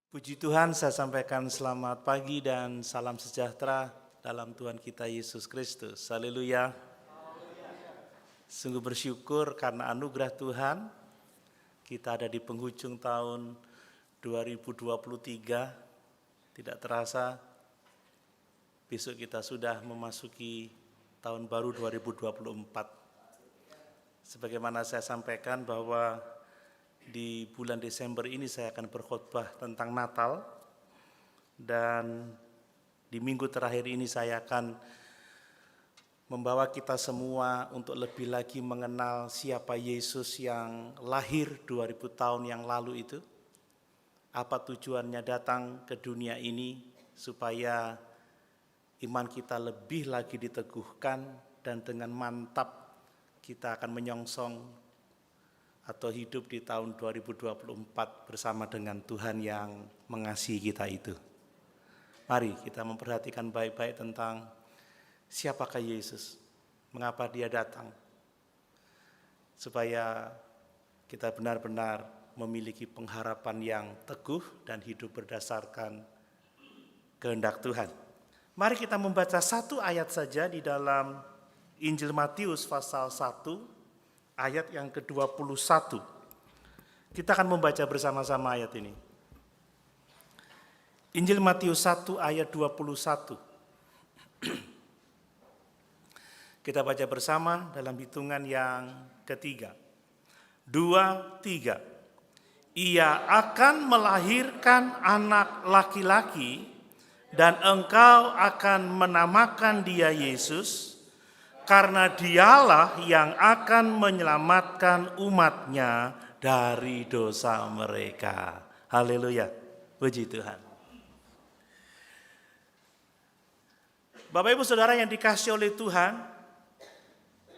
Puji Tuhan, saya sampaikan selamat pagi dan salam sejahtera dalam Tuhan kita Yesus Kristus. Haleluya. Sungguh bersyukur karena anugerah Tuhan, kita ada di penghujung tahun 2023. Tidak terasa, besok kita sudah memasuki tahun baru 2024. Sebagaimana saya sampaikan bahwa di bulan Desember ini saya akan berkhotbah tentang Natal, dan di minggu terakhir ini saya akan membawa kita semua untuk lebih lagi mengenal siapa Yesus yang lahir 2000 tahun yang lalu itu. Apa tujuannya datang ke dunia ini, supaya iman kita lebih lagi diteguhkan dan dengan mantap kita akan menyongsong atau hidup di tahun 2024 bersama dengan Tuhan yang mengasihi kita itu. Mari kita memperhatikan baik-baik tentang siapakah Yesus, mengapa dia datang, supaya kita benar-benar memiliki pengharapan yang teguh dan hidup berdasarkan kehendak Tuhan. Mari kita membaca satu ayat saja di dalam Injil Matius pasal 1, ayat yang ke-21. Kita akan membaca bersama-sama ayat ini. Injil Matius 1 ayat 21. Kita baca bersama dalam hitungan yang ketiga. 2, 3. Ia akan melahirkan anak laki-laki dan engkau akan menamakan dia Yesus, karena dialah yang akan menyelamatkan umatnya dari dosa mereka. Haleluya, puji Tuhan. Bapak Ibu Saudara yang dikasihi oleh Tuhan,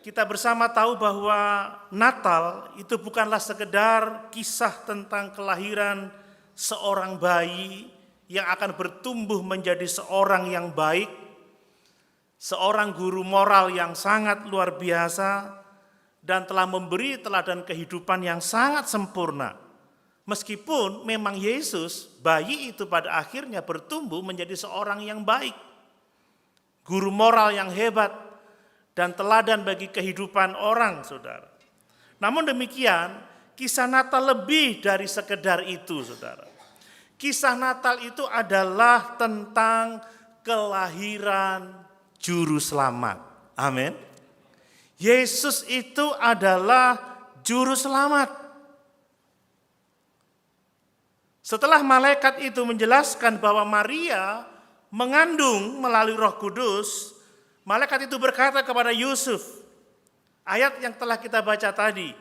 kita bersama tahu bahwa Natal itu bukanlah sekedar kisah tentang kelahiran seorang bayi yang akan bertumbuh menjadi seorang yang baik, seorang guru moral yang sangat luar biasa dan telah memberi teladan kehidupan yang sangat sempurna. Meskipun memang Yesus, bayi itu pada akhirnya bertumbuh menjadi seorang yang baik, guru moral yang hebat dan teladan bagi kehidupan orang, saudara. Namun demikian, kisah Natal lebih dari sekedar itu, saudara. Kisah Natal itu adalah tentang kelahiran Juru Selamat. Amin. Yesus itu adalah Juru Selamat. Setelah malaikat itu menjelaskan bahwa Maria mengandung melalui Roh Kudus, malaikat itu berkata kepada Yusuf, ayat yang telah kita baca tadi,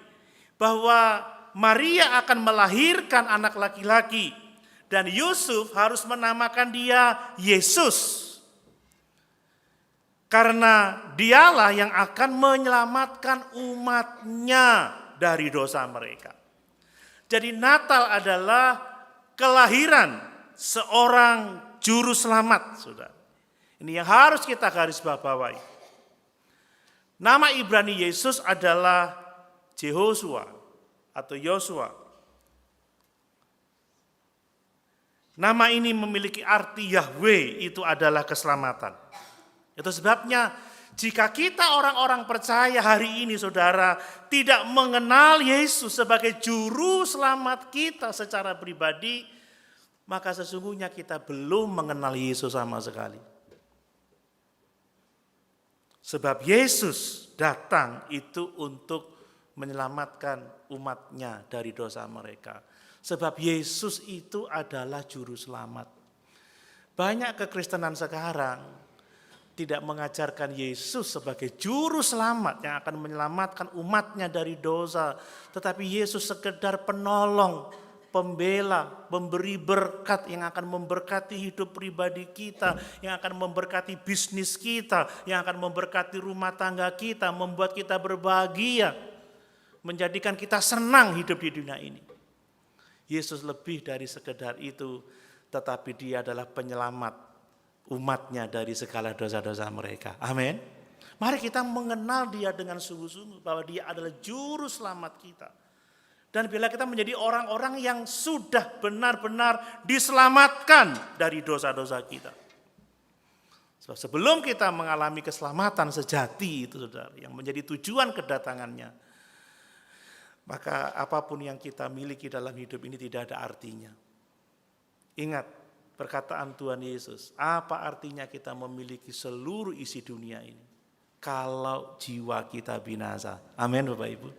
bahwa Maria akan melahirkan anak laki-laki dan Yusuf harus menamakan dia Yesus, karena dialah yang akan menyelamatkan umatnya dari dosa mereka. Jadi Natal adalah kelahiran seorang juru selamat, saudara. Ini yang harus kita garis bawahi. Nama Ibrani Yesus adalah Jehoshua atau Yosua. Nama ini memiliki arti Yahweh, itu adalah keselamatan. Itu sebabnya jika kita orang-orang percaya hari ini, saudara, tidak mengenal Yesus sebagai juru selamat kita secara pribadi, maka sesungguhnya kita belum mengenal Yesus sama sekali. Sebab Yesus datang itu untuk menyelamatkan umatnya dari dosa mereka. Sebab Yesus itu adalah juru selamat. Banyak kekristenan sekarang tidak mengajarkan Yesus sebagai juru selamat yang akan menyelamatkan umatnya dari dosa. Tetapi Yesus sekedar penolong, pembela, memberi berkat yang akan memberkati hidup pribadi kita, yang akan memberkati bisnis kita, yang akan memberkati rumah tangga kita, membuat kita berbahagia, menjadikan kita senang hidup di dunia ini. Yesus lebih dari sekedar itu, tetapi dia adalah penyelamat umatnya dari segala dosa-dosa mereka. Amin. Mari kita mengenal dia dengan sungguh-sungguh bahwa dia adalah juru selamat kita. Dan bila kita menjadi orang-orang yang sudah benar-benar diselamatkan dari dosa-dosa kita. Sebelum kita mengalami keselamatan sejati itu saudara, yang menjadi tujuan kedatangannya, maka apapun yang kita miliki dalam hidup ini tidak ada artinya. Ingat perkataan Tuhan Yesus, apa artinya kita memiliki seluruh isi dunia ini kalau jiwa kita binasa. Amin Bapak Ibu.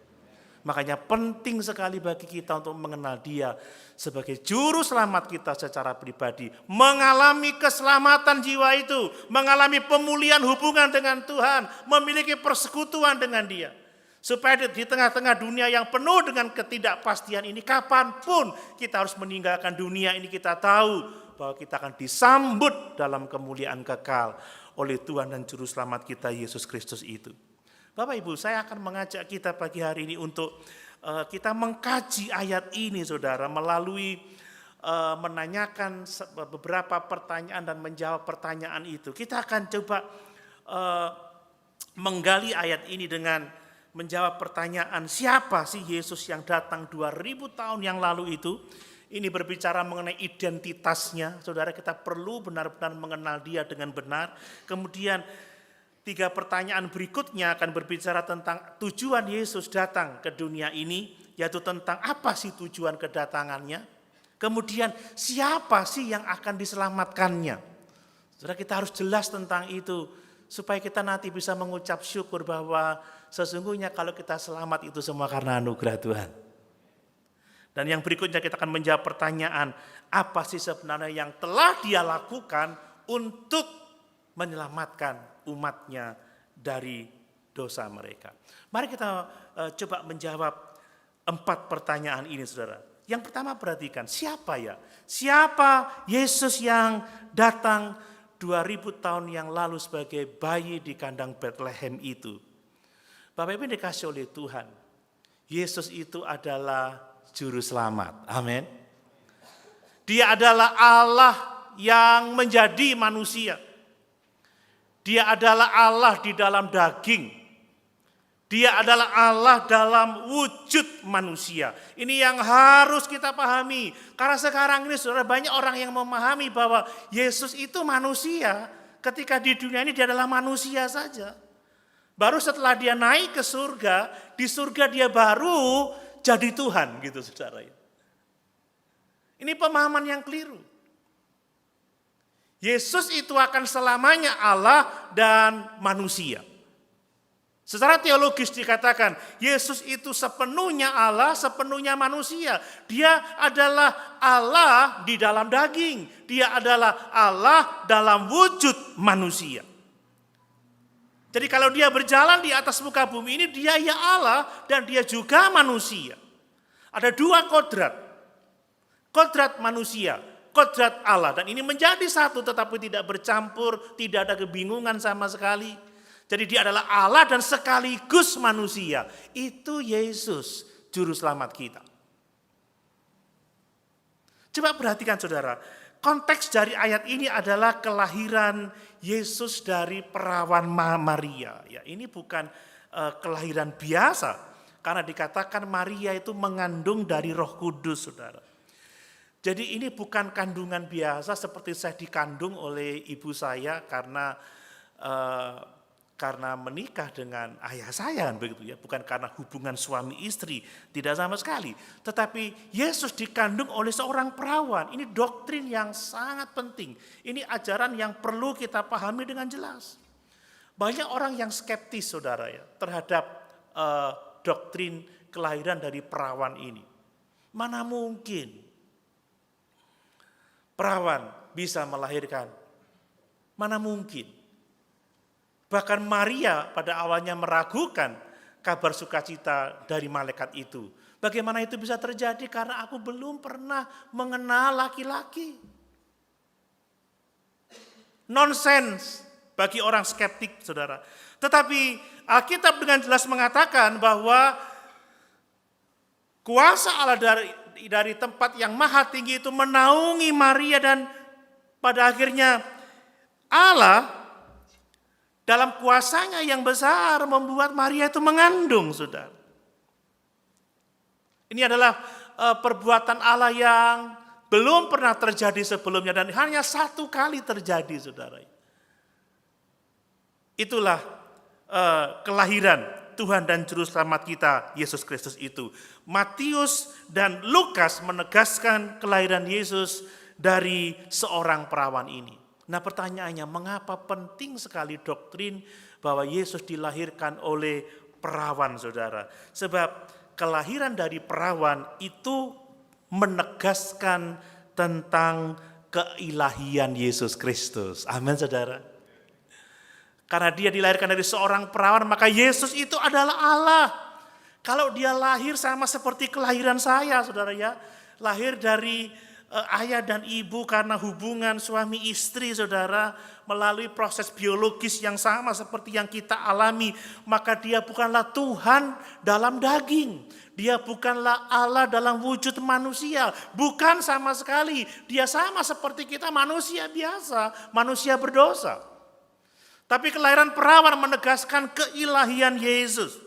Makanya penting sekali bagi kita untuk mengenal Dia sebagai juru selamat kita secara pribadi. Mengalami keselamatan jiwa itu, mengalami pemulihan hubungan dengan Tuhan, memiliki persekutuan dengan Dia. Supaya di tengah-tengah dunia yang penuh dengan ketidakpastian ini, kapanpun kita harus meninggalkan dunia ini, kita tahu bahwa kita akan disambut dalam kemuliaan kekal oleh Tuhan dan Juru Selamat kita Yesus Kristus itu. Bapak Ibu, saya akan mengajak kita pagi hari ini untuk kita mengkaji ayat ini saudara, melalui menanyakan beberapa pertanyaan dan menjawab pertanyaan itu. Kita akan coba menggali ayat ini dengan menjawab pertanyaan, siapa sih Yesus yang datang 2000 tahun yang lalu itu? Ini berbicara mengenai identitasnya, saudara, kita perlu benar-benar mengenal Dia dengan benar. Kemudian 3 pertanyaan berikutnya akan berbicara tentang tujuan Yesus datang ke dunia ini, yaitu tentang apa sih tujuan kedatangannya. Kemudian siapa sih yang akan diselamatkannya. Saudara, kita harus jelas tentang itu, supaya kita nanti bisa mengucap syukur bahwa sesungguhnya kalau kita selamat itu semua karena anugerah Tuhan. Dan yang berikutnya kita akan menjawab pertanyaan, apa sih sebenarnya yang telah Dia lakukan untuk menyelamatkan umatnya dari dosa mereka. Mari kita coba menjawab 4 pertanyaan ini saudara. Yang pertama perhatikan, siapa ya? Siapa Yesus yang datang 2000 tahun yang lalu sebagai bayi di kandang Bethlehem itu? Bapak Ibu dikasih oleh Tuhan, Yesus itu adalah Juru Selamat. Amin. Dia adalah Allah yang menjadi manusia. Dia adalah Allah di dalam daging. Dia adalah Allah dalam wujud manusia. Ini yang harus kita pahami. Karena sekarang ini saudara, banyak orang yang memahami bahwa Yesus itu manusia. Ketika di dunia ini dia adalah manusia saja. Baru setelah dia naik ke surga, di surga dia baru jadi Tuhan gitu saudara. Ini pemahaman yang keliru. Yesus itu akan selamanya Allah dan manusia. Secara teologis dikatakan, Yesus itu sepenuhnya Allah, sepenuhnya manusia. Dia adalah Allah di dalam daging. Dia adalah Allah dalam wujud manusia. Jadi kalau dia berjalan di atas muka bumi ini, dia ya Allah dan dia juga manusia. Ada 2 kodrat. Kodrat manusia, kodrat Allah. Dan ini menjadi satu tetapi tidak bercampur, tidak ada kebingungan sama sekali. Jadi dia adalah Allah dan sekaligus manusia. Itu Yesus, Juru Selamat kita. Coba perhatikan saudara, konteks dari ayat ini adalah kelahiran Yesus dari perawan Maria. Ya, ini bukan kelahiran biasa, karena dikatakan Maria itu mengandung dari Roh Kudus, saudara. Jadi ini bukan kandungan biasa seperti saya dikandung oleh ibu saya karena menikah dengan ayah saya, begitu ya, bukan karena hubungan suami istri, tidak sama sekali. Tetapi Yesus dikandung oleh seorang perawan. Ini doktrin yang sangat penting. Ini ajaran yang perlu kita pahami dengan jelas. Banyak orang yang skeptis, saudara ya, terhadap doktrin kelahiran dari perawan ini. Mana mungkin perawan bisa melahirkan? Mana mungkin? Bahkan Maria pada awalnya meragukan kabar sukacita dari malaikat itu. Bagaimana itu bisa terjadi? Karena aku belum pernah mengenal laki-laki. Nonsens bagi orang skeptik, saudara. Tetapi Alkitab dengan jelas mengatakan bahwa kuasa Allah dari tempat yang maha tinggi itu menaungi Maria, dan pada akhirnya Allah dalam kuasanya yang besar membuat Maria itu mengandung, saudara. Ini adalah perbuatan Allah yang belum pernah terjadi sebelumnya dan hanya satu kali terjadi, saudara. Itulah kelahiran Tuhan dan Juru Selamat kita, Yesus Kristus itu. Matius dan Lukas menegaskan kelahiran Yesus dari seorang perawan ini. Nah, pertanyaannya, mengapa penting sekali doktrin bahwa Yesus dilahirkan oleh perawan, saudara? Sebab kelahiran dari perawan itu menegaskan tentang keilahian Yesus Kristus. Amin, saudara. Karena dia dilahirkan dari seorang perawan, maka Yesus itu adalah Allah. Kalau dia lahir sama seperti kelahiran saya, saudara ya. Lahir dari ayah dan ibu karena hubungan suami istri, saudara. Melalui proses biologis yang sama seperti yang kita alami. Maka dia bukanlah Tuhan dalam daging. Dia bukanlah Allah dalam wujud manusia. Bukan sama sekali. Dia sama seperti kita, manusia biasa, manusia berdosa. Tapi kelahiran perawan menegaskan keilahian Yesus.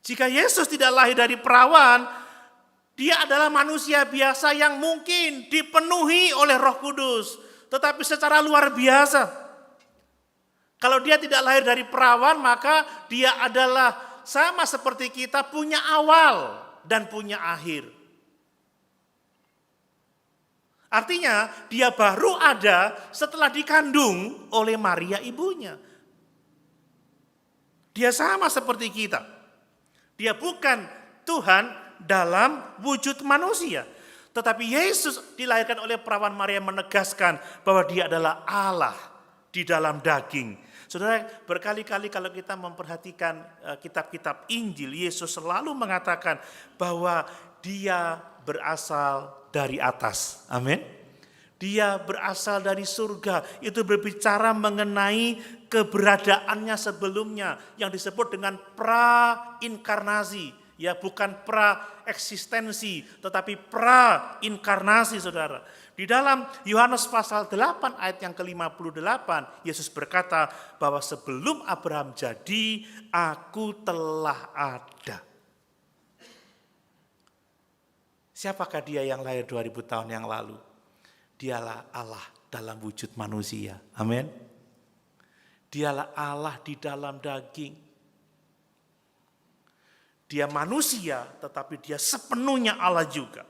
Jika Yesus tidak lahir dari perawan, dia adalah manusia biasa yang mungkin dipenuhi oleh Roh Kudus, tetapi secara luar biasa. Kalau dia tidak lahir dari perawan, maka dia adalah sama seperti kita, punya awal dan punya akhir. Artinya dia baru ada setelah dikandung oleh Maria ibunya. Dia sama seperti kita. Dia bukan Tuhan dalam wujud manusia. Tetapi Yesus dilahirkan oleh perawan Maria menegaskan bahwa dia adalah Allah di dalam daging. Saudara, berkali-kali kalau kita memperhatikan kitab-kitab Injil, Yesus selalu mengatakan bahwa dia berasal dari atas. Amin. Dia berasal dari surga. Itu berbicara mengenai keberadaannya sebelumnya yang disebut dengan pra-inkarnasi. Ya, bukan pra-eksistensi, tetapi pra-inkarnasi, saudara. Di dalam Yohanes pasal 8 ayat yang ke-58, Yesus berkata bahwa sebelum Abraham jadi, aku telah ada. Siapakah dia yang lahir 2000 tahun yang lalu? Dialah Allah dalam wujud manusia. Amin. Dialah Allah di dalam daging. Dia manusia, tetapi dia sepenuhnya Allah juga.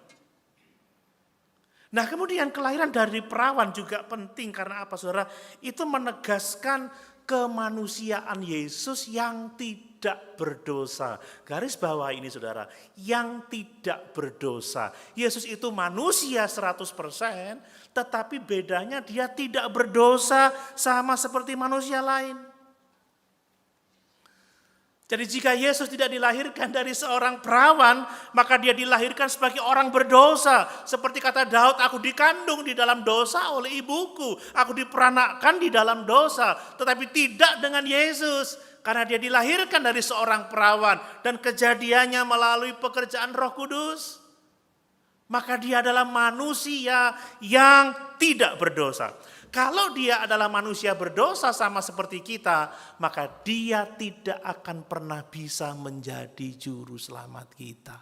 Nah, kemudian kelahiran dari perawan juga penting karena apa, saudara? Itu menegaskan kemanusiaan Yesus yang tidak berdosa. Garis bawah ini, saudara, yang tidak berdosa. Yesus itu manusia 100%, tetapi bedanya dia tidak berdosa sama seperti manusia lain. Jadi jika Yesus tidak dilahirkan dari seorang perawan, maka dia dilahirkan sebagai orang berdosa. Seperti kata Daud, aku dikandung di dalam dosa oleh ibuku. Aku diperanakkan di dalam dosa. Tetapi tidak dengan Yesus. Karena dia dilahirkan dari seorang perawan. Dan kejadiannya melalui pekerjaan Roh Kudus. Maka dia adalah manusia yang tidak berdosa. Kalau dia adalah manusia berdosa sama seperti kita, maka dia tidak akan pernah bisa menjadi juru selamat kita.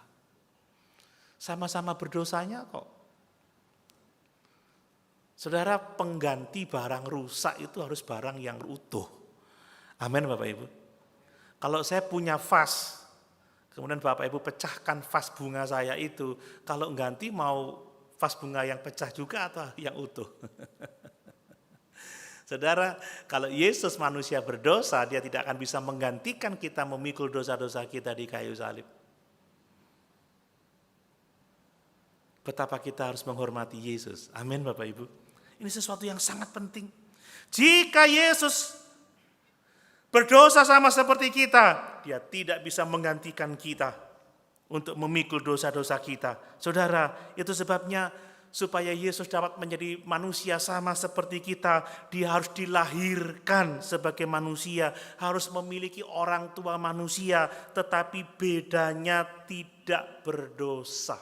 Sama-sama berdosanya kok. Saudara, pengganti barang rusak itu harus barang yang utuh. Amin, Bapak Ibu. Kalau saya punya vas, kemudian Bapak Ibu pecahkan vas bunga saya itu, kalau ganti mau vas bunga yang pecah juga atau yang utuh? Saudara, kalau Yesus manusia berdosa, dia tidak akan bisa menggantikan kita memikul dosa-dosa kita di kayu salib. Betapa kita harus menghormati Yesus. Amin, Bapak Ibu. Ini sesuatu yang sangat penting. Jika Yesus berdosa sama seperti kita, dia tidak bisa menggantikan kita untuk memikul dosa-dosa kita. Saudara, itu sebabnya supaya Yesus dapat menjadi manusia sama seperti kita, dia harus dilahirkan sebagai manusia, harus memiliki orang tua manusia, tetapi bedanya tidak berdosa.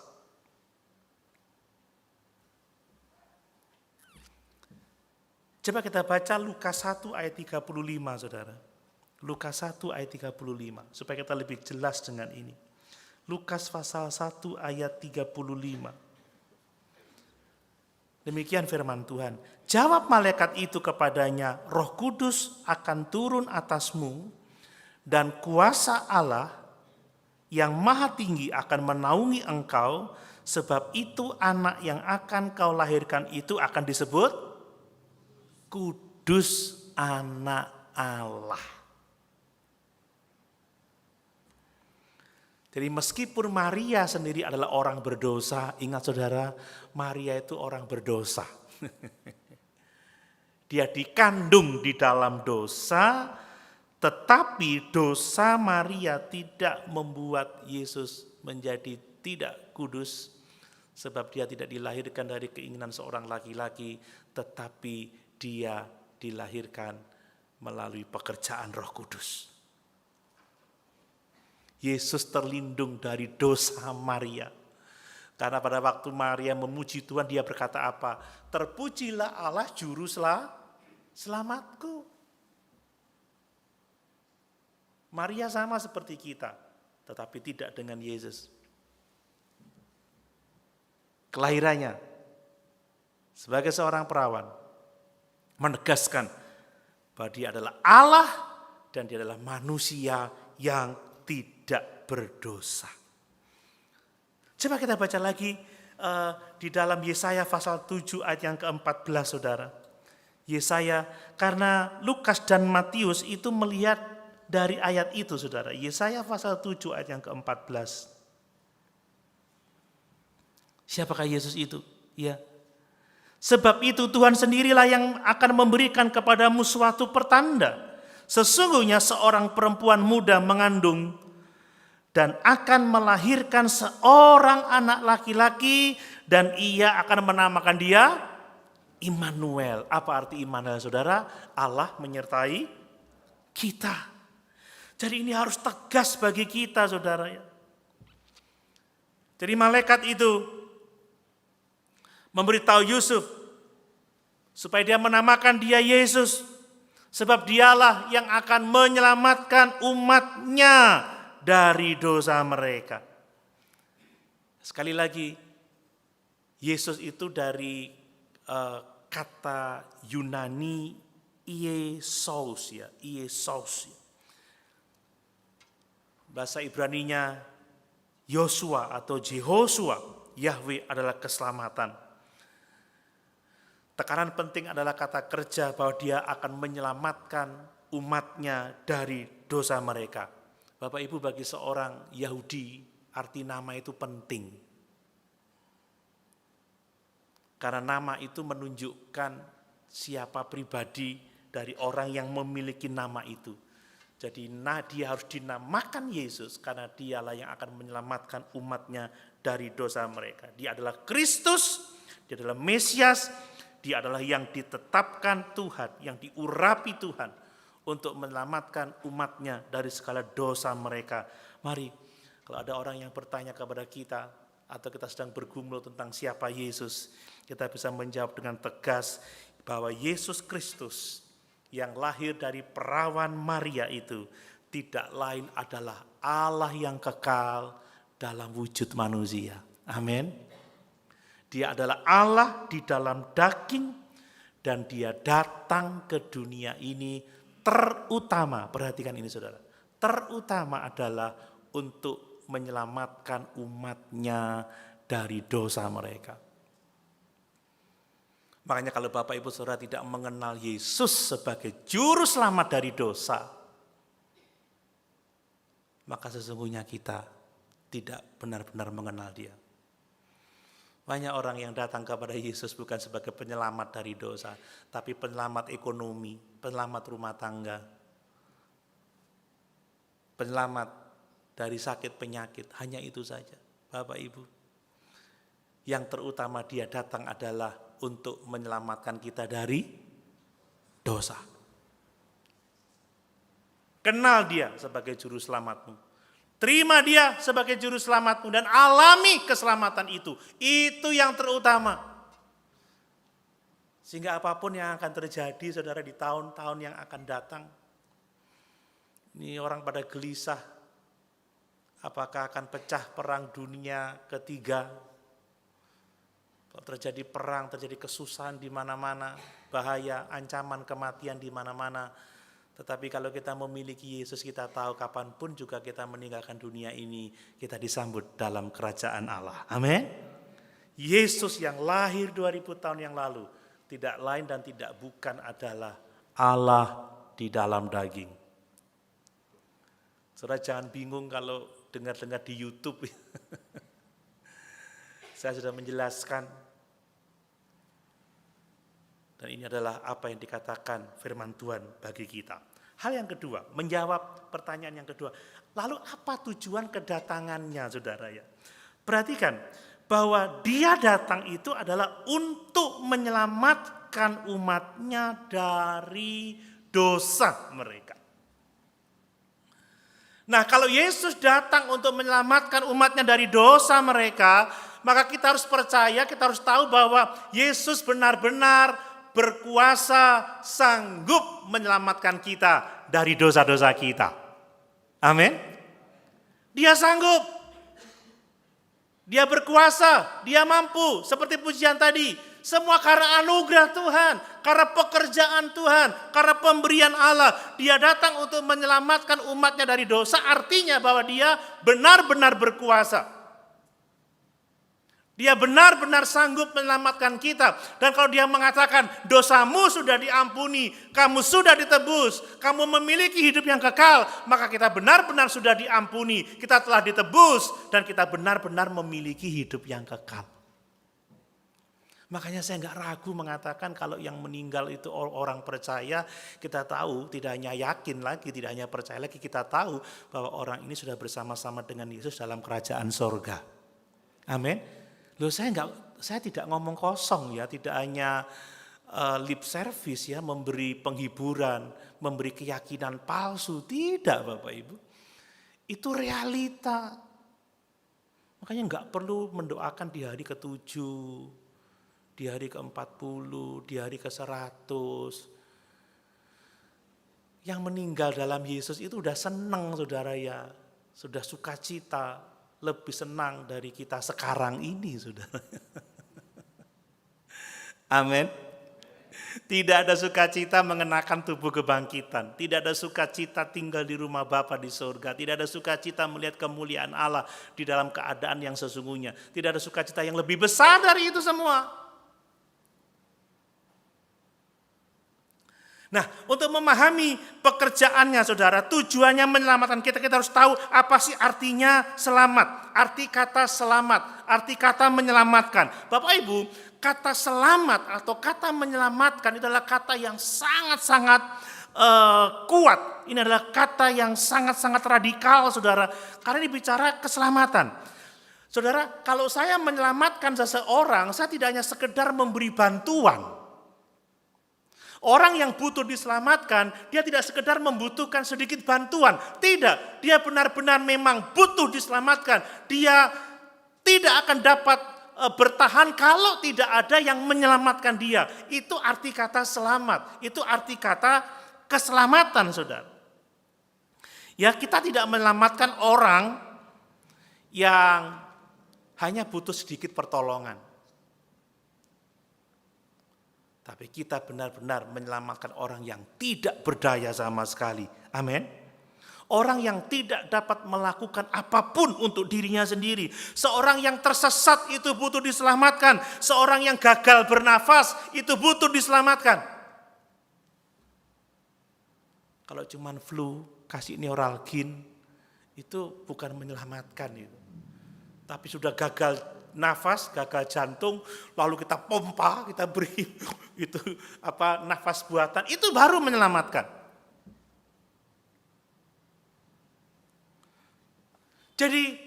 Coba kita baca Lukas 1 ayat 35, saudara. Lukas 1 ayat 35, supaya kita lebih jelas dengan ini. Lukas pasal 1 ayat 35. Demikian firman Tuhan. Jawab malaikat itu kepadanya, Roh Kudus akan turun atasmu dan kuasa Allah yang maha tinggi akan menaungi engkau, sebab itu anak yang akan kau lahirkan itu akan disebut Kudus, anak Allah. Jadi meskipun Maria sendiri adalah orang berdosa, ingat saudara, Maria itu orang berdosa. Dia dikandung di dalam dosa, tetapi dosa Maria tidak membuat Yesus menjadi tidak kudus, sebab dia tidak dilahirkan dari keinginan seorang laki-laki, tetapi dia dilahirkan melalui pekerjaan Roh Kudus. Yesus terlindung dari dosa Maria. Karena pada waktu Maria memuji Tuhan, dia berkata apa? Terpujilah Allah juru selamatku. Maria sama seperti kita, tetapi tidak dengan Yesus. Kelahirannya sebagai seorang perawan menegaskan bahwa dia adalah Allah dan dia adalah manusia yang tidak berdosa. Coba kita baca lagi di dalam Yesaya pasal 7 ayat yang ke-14, saudara. Yesaya, karena Lukas dan Matius itu melihat dari ayat itu, saudara. Yesaya pasal 7 ayat yang ke-14. Siapakah Yesus itu? Ya. Sebab itu Tuhan sendirilah yang akan memberikan kepadamu suatu pertanda. Sesungguhnya seorang perempuan muda mengandung dan akan melahirkan seorang anak laki-laki dan ia akan menamakan dia Immanuel. Apa arti Immanuel, saudara? Allah menyertai kita. Jadi ini harus tegas bagi kita, saudara. Jadi malaikat itu memberitahu Yusuf supaya dia menamakan dia Yesus. Sebab dialah yang akan menyelamatkan umatnya dari dosa mereka. Sekali lagi, Yesus itu dari kata Yunani Iesos, ya, Iesos. Bahasa Ibraninya Yosua atau Jehoshua, Yahweh adalah keselamatan. Tekanan penting adalah kata kerja bahwa dia akan menyelamatkan umatnya dari dosa mereka. Bapak Ibu, bagi seorang Yahudi arti nama itu penting. Karena nama itu menunjukkan siapa pribadi dari orang yang memiliki nama itu. Jadi dia harus dinamakan Yesus karena dialah yang akan menyelamatkan umatnya dari dosa mereka. Dia adalah Kristus, dia adalah Mesias, dia adalah yang ditetapkan Tuhan, yang diurapi Tuhan untuk menyelamatkan umatnya dari segala dosa mereka. Mari, kalau ada orang yang bertanya kepada kita, atau kita sedang bergumul tentang siapa Yesus, kita bisa menjawab dengan tegas bahwa Yesus Kristus yang lahir dari perawan Maria itu tidak lain adalah Allah yang kekal dalam wujud manusia. Amin. Dia adalah Allah di dalam daging dan dia datang ke dunia ini terutama, perhatikan ini saudara, terutama adalah untuk menyelamatkan umatnya dari dosa mereka. Makanya kalau Bapak Ibu Saudara tidak mengenal Yesus sebagai juru selamat dari dosa, maka sesungguhnya kita tidak benar-benar mengenal dia. Banyak orang yang datang kepada Yesus bukan sebagai penyelamat dari dosa, tapi penyelamat ekonomi, penyelamat rumah tangga, penyelamat dari sakit penyakit, hanya itu saja. Bapak Ibu, yang terutama dia datang adalah untuk menyelamatkan kita dari dosa. Kenal dia sebagai juru selamatmu. Terima dia sebagai juru selamatmu dan alami keselamatan itu. Itu yang terutama. Sehingga apapun yang akan terjadi saudara di tahun-tahun yang akan datang. Ini orang pada gelisah. Apakah akan pecah perang dunia ketiga? Kalau terjadi perang, terjadi kesusahan di mana-mana, bahaya, ancaman kematian di mana-mana. Tetapi kalau kita memiliki Yesus, kita tahu kapanpun juga kita meninggalkan dunia ini, kita disambut dalam kerajaan Allah. Amin. Yesus yang lahir 2000 tahun yang lalu, tidak lain dan tidak bukan adalah Allah di dalam daging. Saudara jangan bingung kalau dengar-dengar di YouTube. Saya sudah menjelaskan. Dan ini adalah apa yang dikatakan firman Tuhan bagi kita. Hal yang kedua, menjawab pertanyaan yang kedua. Lalu apa tujuan kedatangannya, saudara ya? Perhatikan bahwa dia datang itu adalah untuk menyelamatkan umatnya dari dosa mereka. Nah, kalau Yesus datang untuk menyelamatkan umatnya dari dosa mereka, maka kita harus percaya, kita harus tahu bahwa Yesus benar-benar berkuasa, sanggup menyelamatkan kita dari dosa-dosa kita. Amin. Dia sanggup. Dia berkuasa, dia mampu. Seperti pujian tadi. Semua karena anugerah Tuhan, karena pekerjaan Tuhan, karena pemberian Allah. Dia datang untuk menyelamatkan umatnya dari dosa, artinya bahwa dia benar-benar berkuasa. Dia benar-benar sanggup menyelamatkan kita. Dan kalau dia mengatakan dosamu sudah diampuni, kamu sudah ditebus, kamu memiliki hidup yang kekal, maka kita benar-benar sudah diampuni, kita telah ditebus, dan kita benar-benar memiliki hidup yang kekal. Makanya saya nggak ragu mengatakan kalau yang meninggal itu orang percaya, kita tahu tidak hanya yakin lagi, tidak hanya percaya lagi, kita tahu bahwa orang ini sudah bersama-sama dengan Yesus dalam kerajaan sorga. Amin. Loh saya tidak ngomong kosong ya, tidak hanya lip service ya, memberi penghiburan, memberi keyakinan palsu, tidak Bapak Ibu. Itu realita. Makanya nggak perlu mendoakan di hari ke-7, di hari ke-40, di hari ke-100. Yang meninggal dalam Yesus itu udah senang saudara ya, sudah sukacita, lebih senang dari kita sekarang ini saudara. Amin. Tidak ada sukacita mengenakan tubuh kebangkitan. Tidak ada sukacita tinggal di rumah Bapa di surga. Tidak ada sukacita melihat kemuliaan Allah di dalam keadaan yang sesungguhnya. Tidak ada sukacita yang lebih besar dari itu semua. Nah, untuk memahami pekerjaannya saudara, tujuannya menyelamatkan kita, kita harus tahu apa sih artinya selamat. Arti kata selamat, arti kata menyelamatkan. Bapak Ibu, kata selamat atau kata menyelamatkan itu adalah kata yang sangat-sangat kuat. Ini adalah kata yang sangat-sangat radikal saudara, karena ini bicara keselamatan. Saudara, kalau saya menyelamatkan seseorang, saya tidak hanya sekedar memberi bantuan. Orang yang butuh diselamatkan, dia tidak sekedar membutuhkan sedikit bantuan. Tidak, dia benar-benar memang butuh diselamatkan. Dia tidak akan dapat bertahan kalau tidak ada yang menyelamatkan dia. Itu arti kata selamat, itu arti kata keselamatan saudara. Ya, kita tidak menyelamatkan orang yang hanya butuh sedikit pertolongan. Tapi kita benar-benar menyelamatkan orang yang tidak berdaya sama sekali. Amin. Orang yang tidak dapat melakukan apapun untuk dirinya sendiri. Seorang yang tersesat itu butuh diselamatkan. Seorang yang gagal bernafas itu butuh diselamatkan. Kalau cuman flu, kasih Neuralgin, itu bukan menyelamatkan itu. Tapi sudah gagal nafas, gagal jantung, lalu kita pompa, kita beri itu nafas buatan, itu baru menyelamatkan. Jadi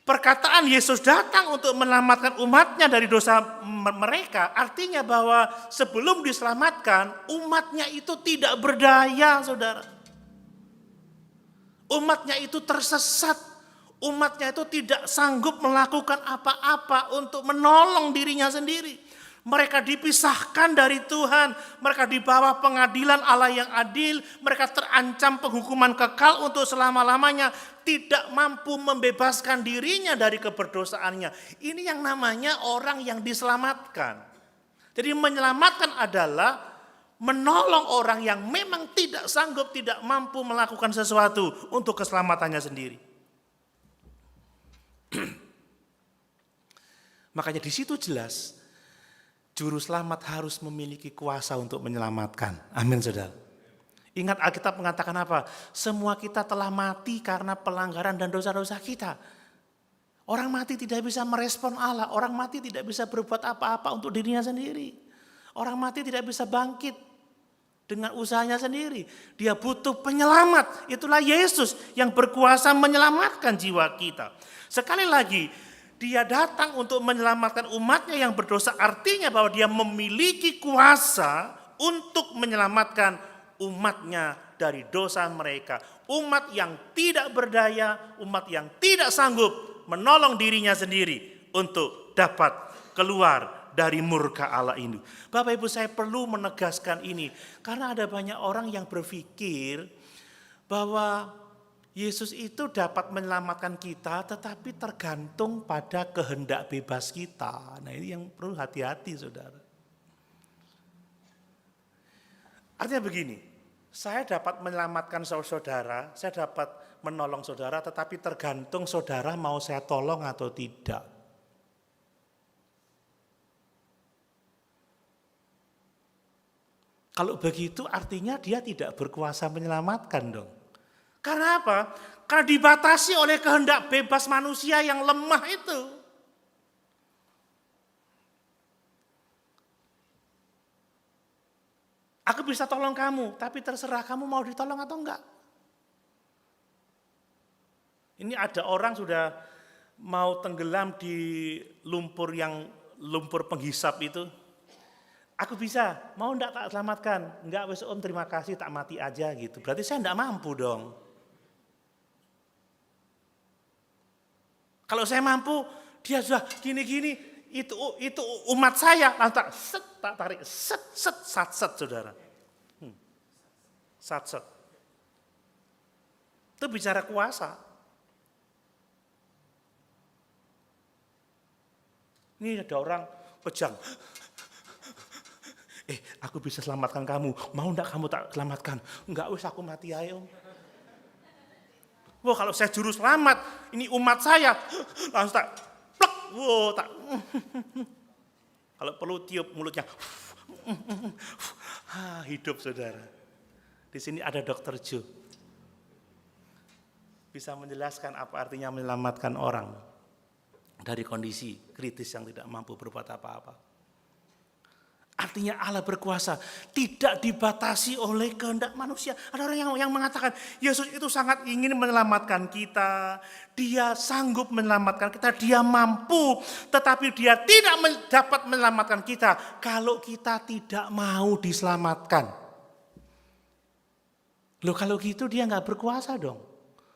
perkataan Yesus datang untuk menyelamatkan umatnya dari dosa mereka, artinya bahwa sebelum diselamatkan, umatnya itu tidak berdaya, saudara. Umatnya itu tersesat. Umatnya itu tidak sanggup melakukan apa-apa untuk menolong dirinya sendiri. Mereka dipisahkan dari Tuhan, mereka di bawah pengadilan Allah yang adil, mereka terancam penghukuman kekal untuk selama-lamanya, tidak mampu membebaskan dirinya dari keberdosaannya. Ini yang namanya orang yang diselamatkan. Jadi menyelamatkan adalah menolong orang yang memang tidak sanggup, tidak mampu melakukan sesuatu untuk keselamatannya sendiri. Makanya di situ jelas juru selamat harus memiliki kuasa untuk menyelamatkan. Amin, saudara. Ingat Alkitab mengatakan apa? Semua kita telah mati karena pelanggaran dan dosa-dosa kita. Orang mati tidak bisa merespon Allah. Orang mati tidak bisa berbuat apa-apa untuk dirinya sendiri. Orang mati tidak bisa bangkit dengan usahanya sendiri. Dia butuh penyelamat. Itulah Yesus yang berkuasa menyelamatkan jiwa kita. Sekali lagi, dia datang untuk menyelamatkan umatnya yang berdosa. Artinya bahwa dia memiliki kuasa untuk menyelamatkan umatnya dari dosa mereka. Umat yang tidak berdaya, umat yang tidak sanggup menolong dirinya sendiri untuk dapat keluar dari murka Allah ini. Bapak Ibu, saya perlu menegaskan ini karena ada banyak orang yang berpikir bahwa Yesus itu dapat menyelamatkan kita tetapi tergantung pada kehendak bebas kita. Nah, ini yang perlu hati-hati, saudara. Artinya begini, saya dapat menyelamatkan saudara, saya dapat menolong saudara, tetapi tergantung saudara mau saya tolong atau tidak. Kalau begitu artinya dia tidak berkuasa menyelamatkan dong. Karena apa? Karena dibatasi oleh kehendak bebas manusia yang lemah itu. Aku bisa tolong kamu, tapi terserah kamu mau ditolong atau enggak. Ini ada orang sudah mau tenggelam di lumpur penghisap itu. Aku bisa, mau enggak tak selamatkan? Enggak, wes om terima kasih, tak mati aja gitu. Berarti saya enggak mampu dong. Kalau saya mampu, dia sudah gini-gini, itu umat saya, langsung tak tarik, sat, saudara. Sat. Itu bicara kuasa. Ini ada orang pejang. Aku bisa selamatkan kamu. Mau enggak kamu tak selamatkan? Enggak, wis aku mati aja om. Wah, kalau saya juru selamat, ini umat saya, langsung tak plek. Wah, tak. Kalau perlu tiup mulutnya. Hidup, saudara. Di sini ada Dr. Joe. Bisa menjelaskan apa artinya menyelamatkan orang dari kondisi kritis yang tidak mampu berbuat apa-apa. Artinya Allah berkuasa, tidak dibatasi oleh kehendak manusia. Ada orang yang mengatakan, Yesus itu sangat ingin menyelamatkan kita. Dia sanggup menyelamatkan kita, dia mampu. Tetapi dia tidak dapat menyelamatkan kita kalau kita tidak mau diselamatkan. Loh, kalau gitu dia nggak berkuasa dong.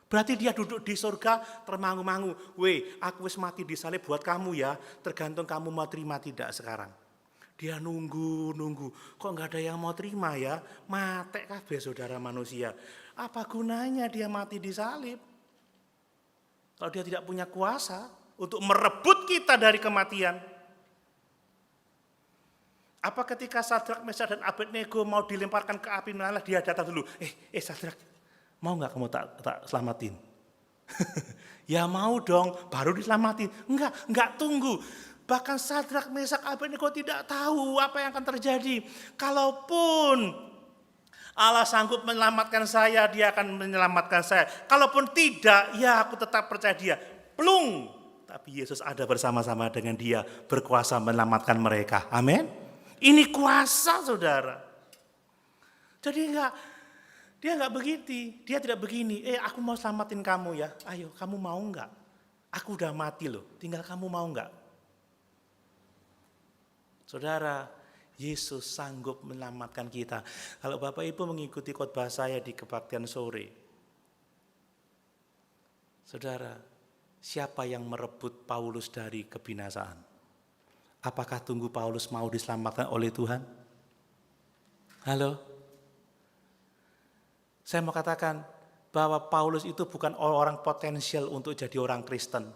Berarti dia duduk di surga termangu-mangu. Aku wis mati di salib buat kamu ya, tergantung kamu mau terima tidak sekarang. Dia nunggu, kok nggak ada yang mau terima ya? Mate kabeh saudara manusia. Apa gunanya dia mati di salib? Kalau dia tidak punya kuasa untuk merebut kita dari kematian. Apa ketika Sadrak, Mesak dan Abednego mau dilemparkan ke api menyala, dia datang dulu. Sadrak, mau nggak kamu tak selamatin? Ya mau dong, baru diselamatin. Enggak tunggu. Bahkan Sadrak, Mesak, Abednego tidak tahu apa yang akan terjadi. Kalaupun Allah sanggup menyelamatkan saya, dia akan menyelamatkan saya. Kalaupun tidak, ya aku tetap percaya dia. Plung. Tapi Yesus ada bersama-sama dengan dia, berkuasa menyelamatkan mereka. Amin. Ini kuasa, saudara. Jadi dia enggak begitu. Dia tidak begini. Aku mau selamatin kamu ya. Ayo, kamu mau enggak? Aku udah mati loh. Tinggal kamu mau enggak? Saudara, Yesus sanggup menyelamatkan kita. Kalau Bapak Ibu mengikuti khotbah saya di kebaktian sore, saudara, siapa yang merebut Paulus dari kebinasaan? Apakah tunggu Paulus mau diselamatkan oleh Tuhan? Halo? Saya mau katakan bahwa Paulus itu bukan orang potensial untuk jadi orang Kristen.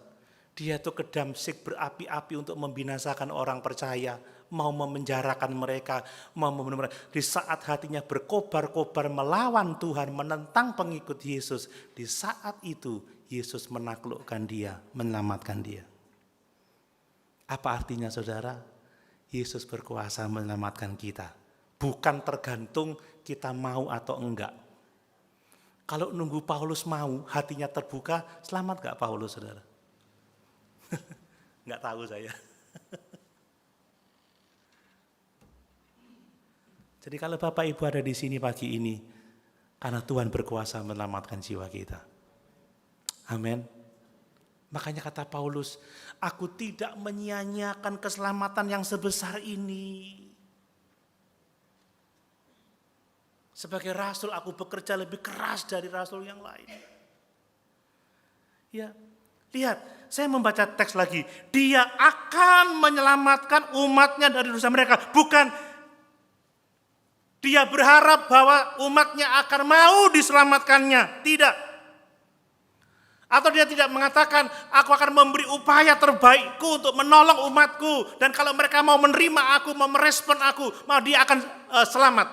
Dia itu kedamsik berapi-api untuk membinasakan orang percaya, mau memenjarakan mereka, mau membunuh mereka. Di saat hatinya berkobar-kobar melawan Tuhan, menentang pengikut Yesus, di saat itu Yesus menaklukkan dia, menyelamatkan dia. Apa artinya saudara? Yesus berkuasa menyelamatkan kita. Bukan tergantung kita mau atau enggak. Kalau nunggu Paulus mau, hatinya terbuka, selamat gak Paulus saudara? Enggak tahu saya. Jadi kalau Bapak Ibu ada di sini pagi ini, karena Tuhan berkuasa menyelamatkan jiwa kita. Amin. Makanya kata Paulus, aku tidak menyia-nyiakan keselamatan yang sebesar ini. Sebagai rasul aku bekerja lebih keras dari rasul yang lain. Ya, lihat, saya membaca teks lagi. Dia akan menyelamatkan umatnya dari dosa mereka. Bukan dia berharap bahwa umatnya akan mau diselamatkannya. Tidak. Atau dia tidak mengatakan, aku akan memberi upaya terbaikku untuk menolong umatku. Dan kalau mereka mau menerima aku, mau merespon aku, mau dia akan selamat.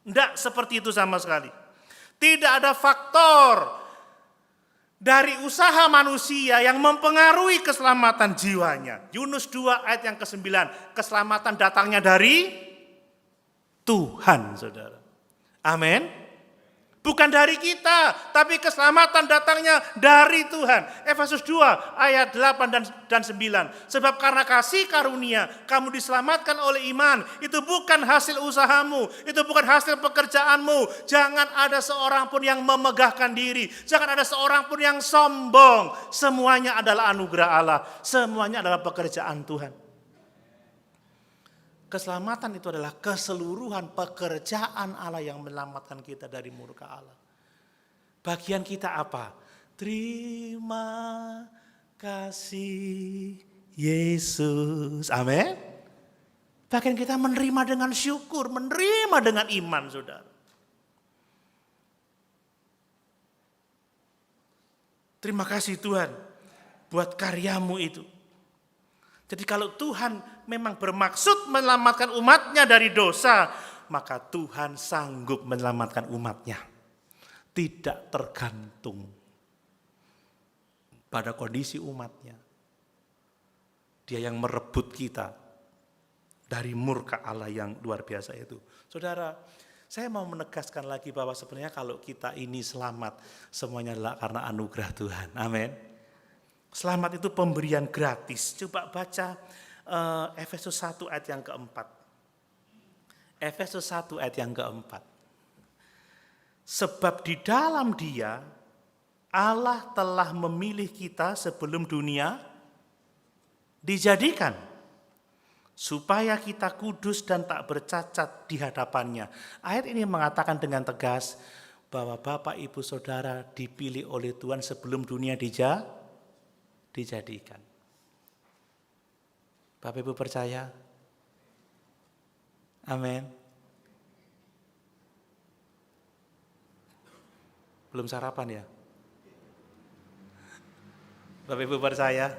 Tidak seperti itu sama sekali. Tidak ada faktor dari usaha manusia yang mempengaruhi keselamatan jiwanya. Yunus 2 ayat yang ke-9. Keselamatan datangnya dari Tuhan, saudara. Amin. Bukan dari kita, tapi keselamatan datangnya dari Tuhan. Efesus 2 ayat 8 dan 9. Sebab karena kasih karunia kamu diselamatkan oleh iman. Itu bukan hasil usahamu, itu bukan hasil pekerjaanmu. Jangan ada seorang pun yang memegahkan diri. Jangan ada seorang pun yang sombong. Semuanya adalah anugerah Allah. Semuanya adalah pekerjaan Tuhan. Keselamatan itu adalah keseluruhan pekerjaan Allah yang menyelamatkan kita dari murka Allah. Bagian kita apa? Terima kasih Yesus. Amin. Bagian kita menerima dengan syukur, menerima dengan iman, saudara. Terima kasih Tuhan buat karyamu itu. Jadi kalau Tuhan memang bermaksud menyelamatkan umatnya dari dosa, maka Tuhan sanggup menyelamatkan umatnya. Tidak tergantung pada kondisi umatnya. Dia yang merebut kita dari murka Allah yang luar biasa itu. Saudara, saya mau menegaskan lagi bahwa sebenarnya kalau kita ini selamat, semuanya adalah karena anugerah Tuhan. Amin. Selamat itu pemberian gratis. Coba baca Efesus 1 ayat yang keempat. Efesus 1 ayat yang keempat. Sebab di dalam Dia Allah telah memilih kita sebelum dunia dijadikan, supaya kita kudus dan tak bercacat di hadapannya. Ayat ini mengatakan dengan tegas bahwa Bapak Ibu Saudara dipilih oleh Tuhan sebelum dunia dijadikan. Bapak Ibu percaya? Amin. Belum sarapan ya? Bapak Ibu percaya?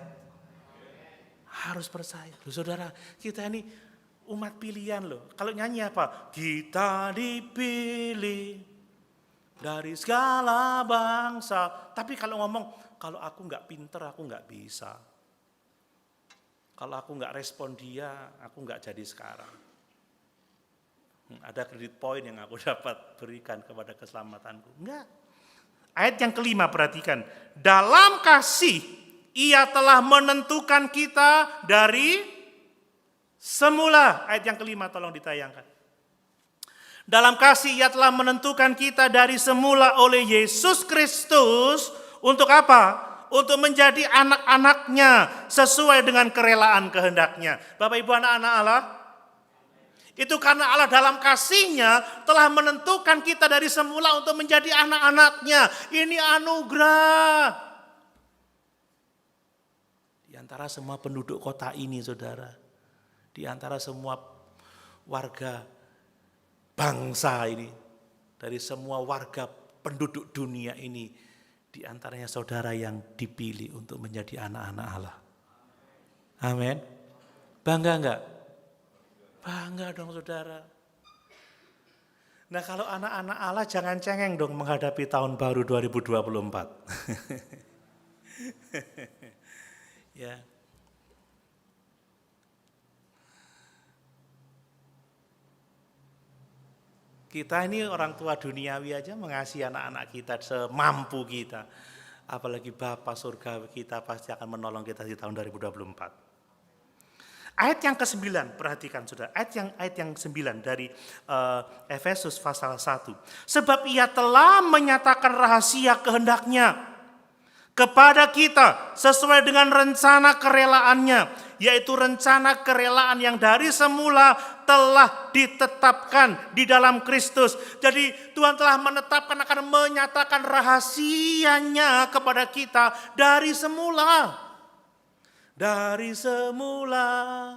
Harus percaya. Loh, saudara, kita ini umat pilihan loh. Kalau nyanyi apa? Kita dipilih dari segala bangsa. Tapi kalau ngomong, kalau aku nggak pinter, aku nggak bisa. Kalau aku nggak respon dia, aku nggak jadi sekarang. Ada kredit poin yang aku dapat berikan kepada keselamatanku. Enggak. Ayat yang kelima perhatikan. Dalam kasih, Ia telah menentukan kita dari semula. Ayat yang kelima tolong ditayangkan. Dalam kasih Ia telah menentukan kita dari semula oleh Yesus Kristus. Untuk apa? Untuk menjadi anak-anaknya sesuai dengan kerelaan kehendaknya. Bapak Ibu anak-anak Allah, itu karena Allah dalam kasih-Nya telah menentukan kita dari semula untuk menjadi anak-anaknya. Ini anugerah. Di antara semua penduduk kota ini, saudara, di antara semua warga bangsa ini, dari semua warga penduduk dunia ini, di antaranya saudara yang dipilih untuk menjadi anak-anak Allah. Amin. Bangga enggak? Bangga dong saudara. Nah kalau anak-anak Allah jangan cengeng dong menghadapi tahun baru 2024. Ya. Kita ini orang tua duniawi aja mengasihi anak-anak kita semampu kita. Apalagi Bapa surgawi kita pasti akan menolong kita di tahun 2024. Ayat yang ke-9, perhatikan saudara, ayat yang 9 dari Efesus pasal 1. Sebab ia telah menyatakan rahasia kehendaknya kepada kita sesuai dengan rencana kerelaannya, yaitu rencana kerelaan yang dari semula telah ditetapkan di dalam Kristus. Jadi Tuhan telah menetapkan akan menyatakan rahasianya kepada kita dari semula. Dari semula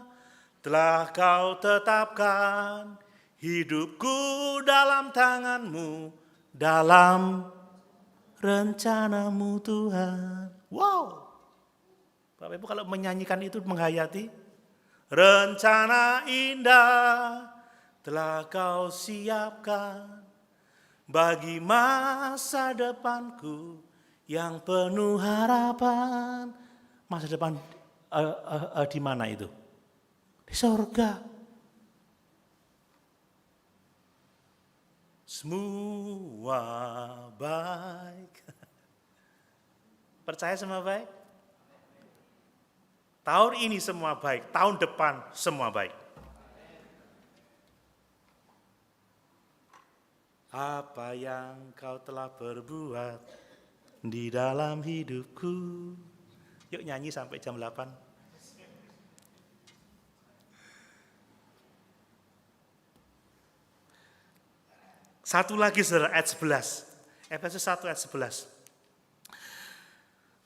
telah kau tetapkan hidupku dalam tanganmu, dalam rencanamu Tuhan. Wow. Bapak Ibu kalau menyanyikan itu menghayati. Rencana indah telah kau siapkan bagi masa depanku yang penuh harapan. Masa depan di mana itu? Di surga. Semua baik. Percaya semua baik? Tahun ini semua baik, tahun depan semua baik. Apa yang kau telah berbuat di dalam hidupku. Yuk nyanyi sampai jam 8. Satu lagi saudara, ayat 11. Efesus 1 ayat 11.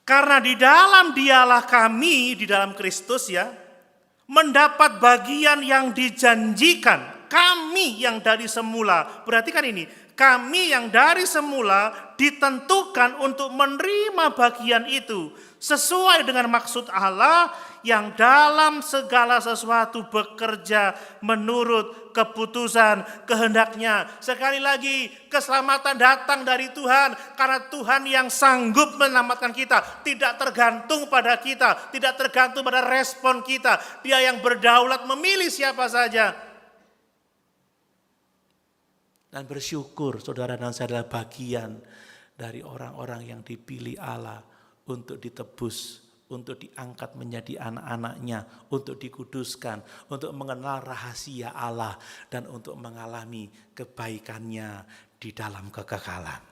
Karena di dalam dialah kami, di dalam Kristus ya, mendapat bagian yang dijanjikan. Kami yang dari semula, perhatikan ini, kami yang dari semula ditentukan untuk menerima bagian itu. Sesuai dengan maksud Allah yang dalam segala sesuatu bekerja menurut keputusan kehendaknya. Sekali lagi, keselamatan datang dari Tuhan karena Tuhan yang sanggup menyelamatkan kita. Tidak tergantung pada kita, tidak tergantung pada respon kita. Dia yang berdaulat memilih siapa saja. Dan bersyukur saudara dan saya adalah bagian dari orang-orang yang dipilih Allah untuk ditebus, untuk diangkat menjadi anak-anaknya, untuk dikuduskan, untuk mengenal rahasia Allah, dan untuk mengalami kebaikannya di dalam kekekalan.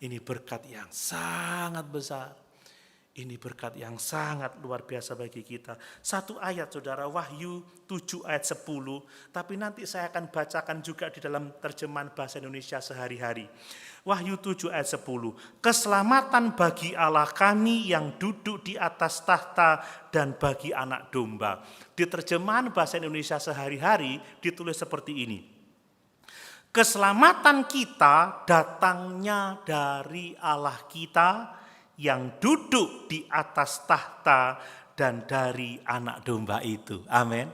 Ini berkat yang sangat besar. Ini berkat yang sangat luar biasa bagi kita. Satu ayat saudara, Wahyu 7 ayat 10. Tapi nanti saya akan bacakan juga di dalam terjemahan bahasa Indonesia sehari-hari. Wahyu 7 ayat 10. Keselamatan bagi Allah kami yang duduk di atas tahta dan bagi anak domba. Di terjemahan bahasa Indonesia sehari-hari ditulis seperti ini. Keselamatan kita datangnya dari Allah kita yang duduk di atas tahta dan dari anak domba itu. Amin.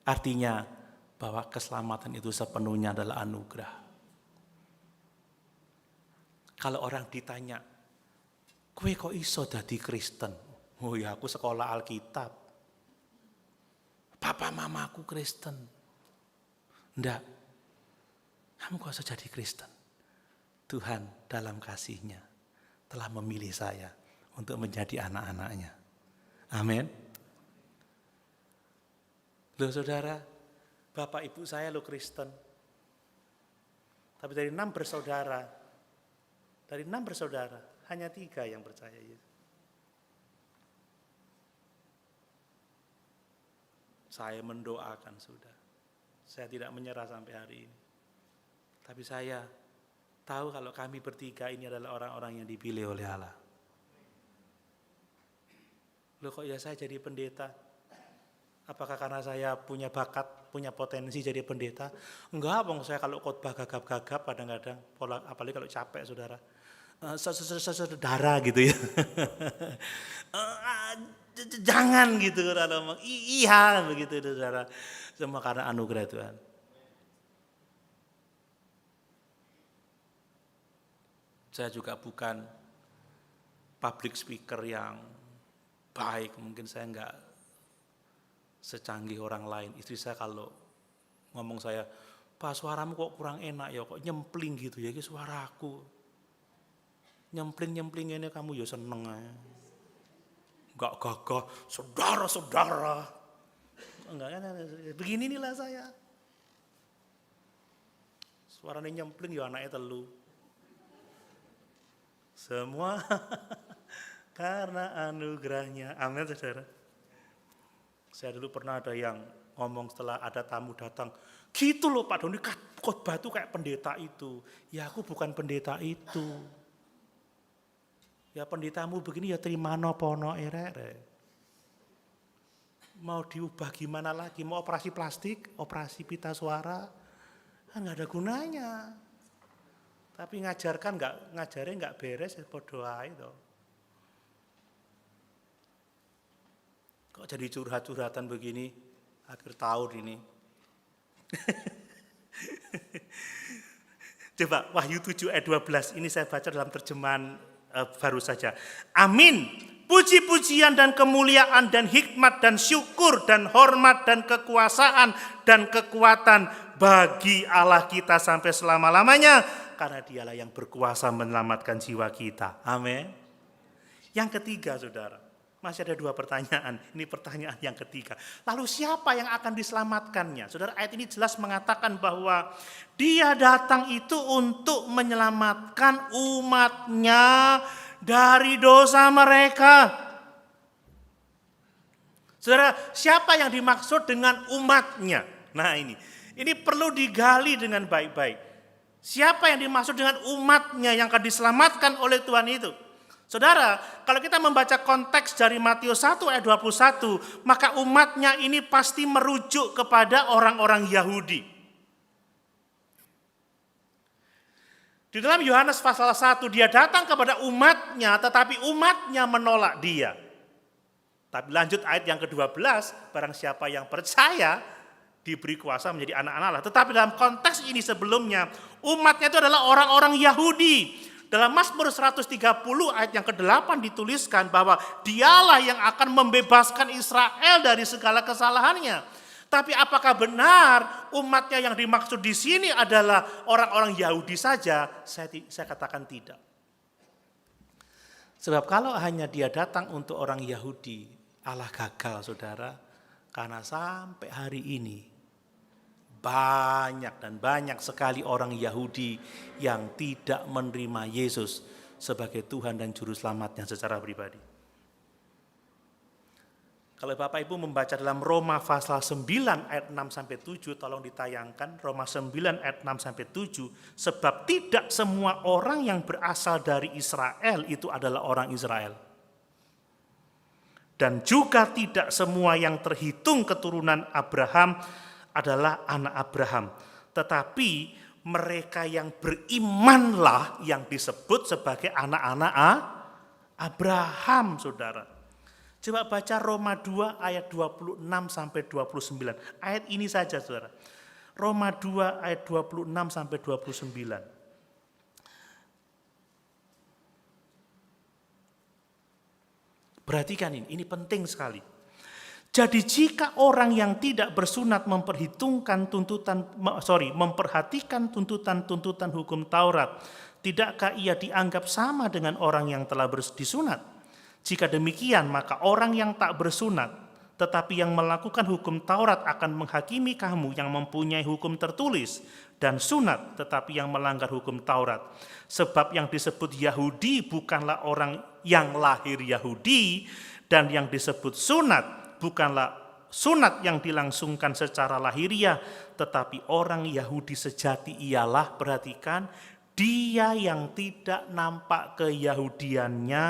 Artinya bahwa keselamatan itu sepenuhnya adalah anugerah. Kalau orang ditanya, kowe kok iso dadi Kristen? Oh ya aku sekolah Alkitab. Papa mamaku Kristen. Enggak. Kamu kok iso jadi Kristen? Tuhan dalam kasih-Nya telah memilih saya untuk menjadi anak-anaknya. Amin. Loh saudara, bapak ibu saya lo Kristen. Tapi dari 6 bersaudara, hanya 3 yang percaya Yesus. Saya mendoakan sudah. Saya tidak menyerah sampai hari ini. Tapi saya tahu kalau kami bertiga ini adalah orang-orang yang dipilih oleh Allah. Loh kok ya saya jadi pendeta? Apakah karena saya punya bakat, punya potensi jadi pendeta? Enggak, bang, saya kalau khotbah gagap-gagap kadang-kadang, apalagi kalau capek, saudara. Saudara gitu ya. Jangan gitu, kalau iya begitu, saudara. Semua karena anugerah Tuhan. Saya juga bukan public speaker yang baik, mungkin saya enggak secanggih orang lain. Istri saya kalau ngomong saya, "Pak, suaramu kok kurang enak ya, kok nyempling gitu ya, ini suaraku." Nyempling ini kamu ya seneng aja. Enggak gagah, saudara-saudara. Enggak, begini inilah saya. Suaranya nyempling ya anaknya telu. Semua karena anugerahnya. Amin, saudara. Saya dulu pernah ada yang ngomong setelah ada tamu datang, gitu loh Pak Doni, khotbah itu kayak pendeta itu. Ya aku bukan pendeta itu. Ya pendetamu begini ya terima nopono erere. Mau diubah gimana lagi? Mau operasi plastik, operasi pita suara, nggak ada gunanya. Tapi ngajarin nggak beres, ya podo ae to. Kok jadi curhat-curhatan begini akhir tahun ini? Coba Wahyu 7 ayat 12 ini saya baca dalam terjemahan baru saja. Amin. Puji-pujian dan kemuliaan dan hikmat dan syukur dan hormat dan kekuasaan dan kekuatan bagi Allah kita sampai selama-lamanya. Karena dialah yang berkuasa menyelamatkan jiwa kita. Amin. Yang ketiga, saudara. Masih ada 2 pertanyaan. Ini pertanyaan yang ketiga. Lalu siapa yang akan diselamatkannya? Saudara, ayat ini jelas mengatakan bahwa dia datang itu untuk menyelamatkan umatnya dari dosa mereka. Saudara, siapa yang dimaksud dengan umatnya? Nah ini perlu digali dengan baik-baik. Siapa yang dimaksud dengan umatnya yang akan diselamatkan oleh Tuhan itu? Saudara, kalau kita membaca konteks dari Matius 1 ayat 21, maka umatnya ini pasti merujuk kepada orang-orang Yahudi. Di dalam Yohanes pasal 1, dia datang kepada umatnya, tetapi umatnya menolak dia. Tapi lanjut ayat yang ke-12, barang siapa yang percaya, diberi kuasa menjadi anak-anak Allah. Tetapi dalam konteks ini sebelumnya, umatnya itu adalah orang-orang Yahudi. Dalam Mazmur 130 ayat yang ke-8 dituliskan bahwa dialah yang akan membebaskan Israel dari segala kesalahannya. Tapi apakah benar umatnya yang dimaksud di sini adalah orang-orang Yahudi saja? Saya katakan tidak. Sebab kalau hanya dia datang untuk orang Yahudi, Allah gagal, saudara. Karena sampai hari ini banyak sekali orang Yahudi yang tidak menerima Yesus sebagai Tuhan dan Juru Selamatnya secara pribadi. Kalau Bapak Ibu membaca dalam Roma pasal 9 ayat 6-7, tolong ditayangkan Roma 9 ayat 6-7, sebab tidak semua orang yang berasal dari Israel itu adalah orang Israel. Dan juga tidak semua yang terhitung keturunan Abraham adalah anak Abraham. Tetapi mereka yang berimanlah yang disebut sebagai anak-anak Abraham, saudara. Coba baca Roma 2 ayat 26-29. Ayat ini saja, saudara. Roma 2 ayat 26-29. Perhatikan ini penting sekali. Jadi jika orang yang tidak bersunat memperhatikan tuntutan hukum Taurat, tidakkah ia dianggap sama dengan orang yang telah disunat? Jika demikian, maka orang yang tak bersunat, tetapi yang melakukan hukum Taurat akan menghakimi kamu yang mempunyai hukum tertulis, dan sunat, tetapi yang melanggar hukum Taurat. Sebab yang disebut Yahudi bukanlah orang yang lahir Yahudi, dan yang disebut sunat bukanlah sunat yang dilangsungkan secara lahiriah, tetapi orang Yahudi sejati ialah, perhatikan, dia yang tidak nampak keyahudiannya